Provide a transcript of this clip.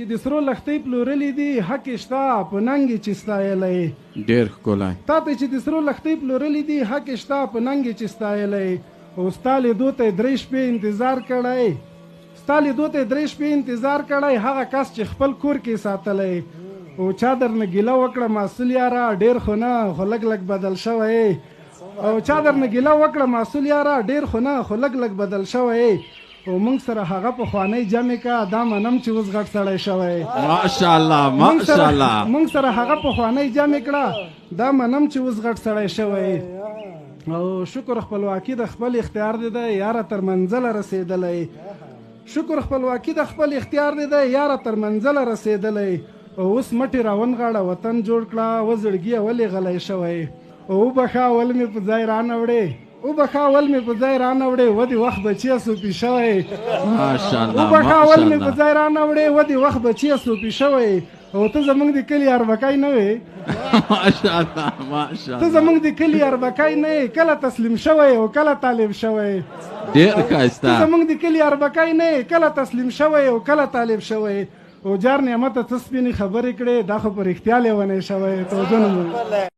چې د سرو لښتۍ پلورلې دي حق شته په ننګ چې ستایلی ډېر ښکلی تا ته چې د سرو لښتۍ پلورلې دي حق شته په ننګ چې ستایلی او ستا لیدو ته یې 3 شپې انتظار کړی ستا لیدو ته یې 3 شپې انتظار کړی هغه کس چې خپل کور کې ساتلی او چا درنه ګیله وکړه مسؤل یاره ډېر خو نه خو لږ لږ بدل شوی او چا درنه ګیله وکړه مسؤل یاره ډېر خو نه خو لږ لږ بدل شوی او موږ سره هغه پخوانی جمع کا دا منم چې اوس غټ سړی شوی ماشاءالله ماشاءالله موږ سره هغه پخوانی جمع کړه دا منم چې اوس غټ سړی شوی او شکر خپلواکي د خپل اختیار دی د یاره تر منزله رسېدلی شکر خپلواکي د خپل اختیار دی د یاره تر منزله رسېدلی او اوس مټې راونغاړه وطن جوړ کړه وزړګي ولې غلی شوی او وبخه ول مې په ځای رانوړې وبخه ول مې په ځای رانوړې ودې وخت بچی سوپی شوی ماشاءالله وبخه ول مې په ځای رانوړې ودې وخت بچی سوپی شوی او ته زمونږ د کلي اربکای نه وې ماشاءالله ماشاءالله ته زمونږ د کلي اربکای نه کله تسلیم شوی او کله طالب شوی ډېر ښایسته ته زمونږ د کلي اربکای نه کله تسلیم شوی او کله طالب شوی او جار نعمت ته سپینې خبرې کړې دا خو په رښتیا لیونی شوی توجه نه